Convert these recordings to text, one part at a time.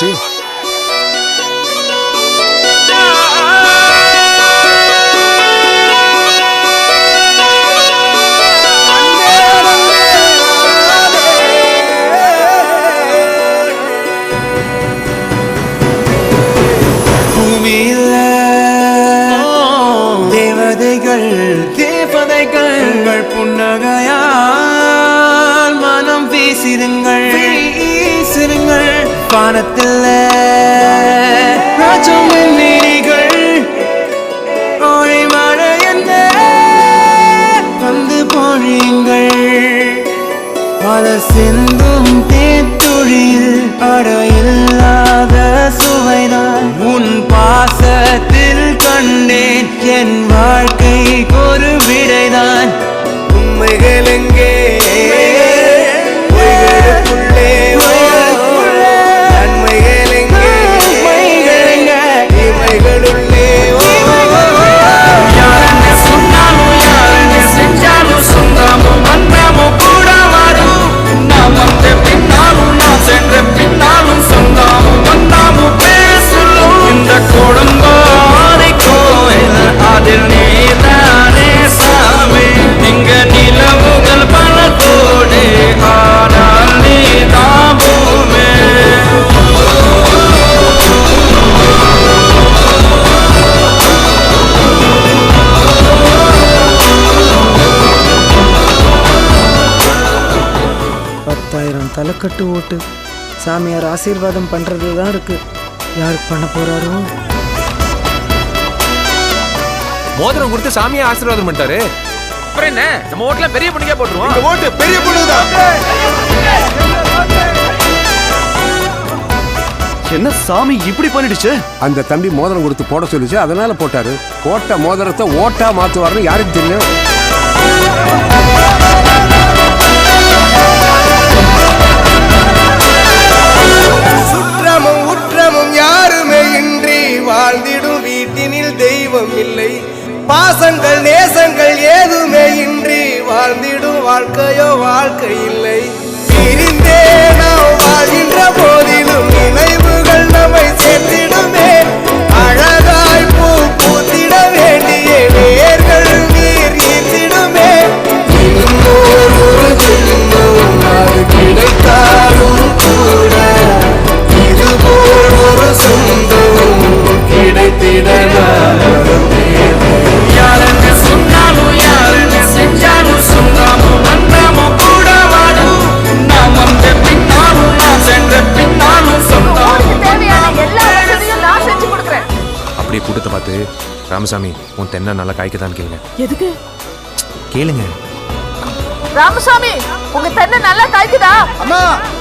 போச்சு. தேவதைகள் புன்னகையால் மனம் வீசிருங்கள் வானத்தில் ராஜமணிகள் கோழி மழை என்ன வந்து பொழியுங்கள் பல சிந்தும் தேத்துழியில் அடையில்லாத சுவைதான் உன் பாசத்தில் கண்டேன் என் வாழ்க்கை ஒரு விடைதான் உண்மைகள் எங்கே நன்மைகள் எங்கே இமைகளுள்ளே யாரன்னு சொன்னாலும் யாரன்னு செஞ்சாலும் சொந்தாமும் வந்தாமும் கூட வரும் நாம் வந்த பின்னாலும் நாம் சென்ற பின்னாலும் சொந்தாமும் வந்தாமும் பேசலும் இந்த கொடும்பாறை கோயில் அதில் நீதானே சாமி இங்க நிலவுகள் பல கோடி ஆனால் நீதாமுமே தலைக்கட்டு ஓட்டு சாமியார் ஆசீர்வாதம் பண்றது தான் இருக்கு. யாருக்கு பண்ண போறாரோ? மோதிரம் கொடுத்து சாமியா ஆசீர்வாதம் பண்ணிட்டாரு. அப்புறம் என்ன, நம்ம ஓட்டுல பெரிய பொண்ணுக்கே போட்டுருவோம். இந்த ஓட்டு பெரிய பொண்ணுதான். என்ன சாமி இப்படி பண்ணிடுச்சு? அந்த தம்பி மோதிரம் கொடுத்து போட சொல்லிச்சு, அதனால போட்டாரு. போட்ட மோதிரத்தை ஓட்டா மாத்துவாருன்னு யாருக்கு தெரியும்? சுற்றமும் உற்றமும் யாருமே இன்றி வாழ்ந்திடும் வீட்டினில் தெய்வம் இல்லை. பாசங்கள் நேசங்கள் ஏதுமே இன்றி வாழ்ந்திடும் வாழ்க்கையோ வாழ்க்கை இல்லை. பிரிந்தே நாம் வாழ்கின்ற போதிலும் நினைவுகள் நம்மை சேர்த்திடுமே. அழகாய் பூ பூத்திட வேண்டிய வேர்கள் நீர் ஈர்த்திடுமே. இன்னொரு ஜென்மம் அது கிடைத்தாலும் கூட இதுபோல் ஒரு சொந்தம் கிடைத்திட யாரன்னு சொன்னாலும் யாரன்னு செஞ்சாலும் சொந்தாமும் வந்தாமும் கூட வாடும் நாம் வந்த பின்னாலும் நாம் சென்ற பின்னாலும் சொந்தாமும் அப்படியே கூட்டத்தை பார்த்து, ராமசாமி உன் தென்னை நல்லா காய்க்கதான்னு கேளுங்க. எதுக்கு கேளுங்க. ராமசாமி உங்க தென்னை நல்லா காய்க்குதா? அம்மா,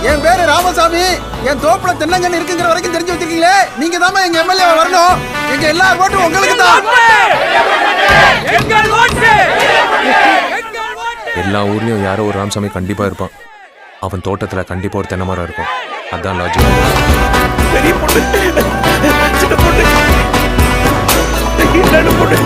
என் பேரு ராமசாமி. என் தோப்புல தென்னங்கன்னு இருக்குங்கிற வரைக்கும் தெரிஞ்சு வச்சிருக்கீங்களே. நீங்க தான் எங்க எம்எல்ஏ வரணும். எங்க எல்லா ஓட்டும் உங்களுக்கு தான். எல்லா ஊர்லயும் யாரோ ஒரு ராமசாமி கண்டிப்பா இருப்பான். அவன் தோட்டத்துல கண்டிப்பா ஒரு தென்னை மரம் இருக்கும். அதான் லாஜிக். பெரிய பொண்ணு, சின்ன பொண்ணு, இல்லன்னு பொண்ணு.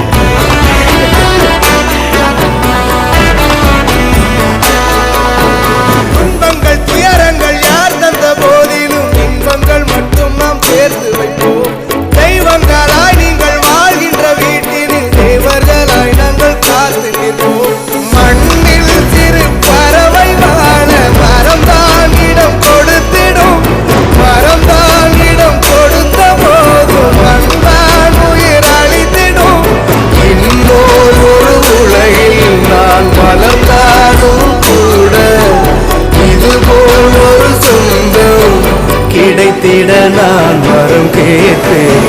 துன்பங்கள் துயரங்கள் யார் தந்த போதிலும் இன்பங்கள் மட்டும் நாம் சேர்த்து வைப்போம். தெய்வங்களாய் நீங்கள் வாழ்கின்ற வீட்டினில் தேவர்களாய் நாங்கள் காத்து நிற்போம். மண்ணில் சிறு பறவை வாழ மரம்தான் இடம் கொடுத்திடும். மரம்தான் இடம் கொடுத்த போதும் மண்தான் உயிர் அளித்திடும். இன்னொரு உலகில் நான் வளர்ந்தாலும் கூட இதுபோல் ஒரு சொந்தம் கிடைத்திட நான் வரம் கேட்டேன்.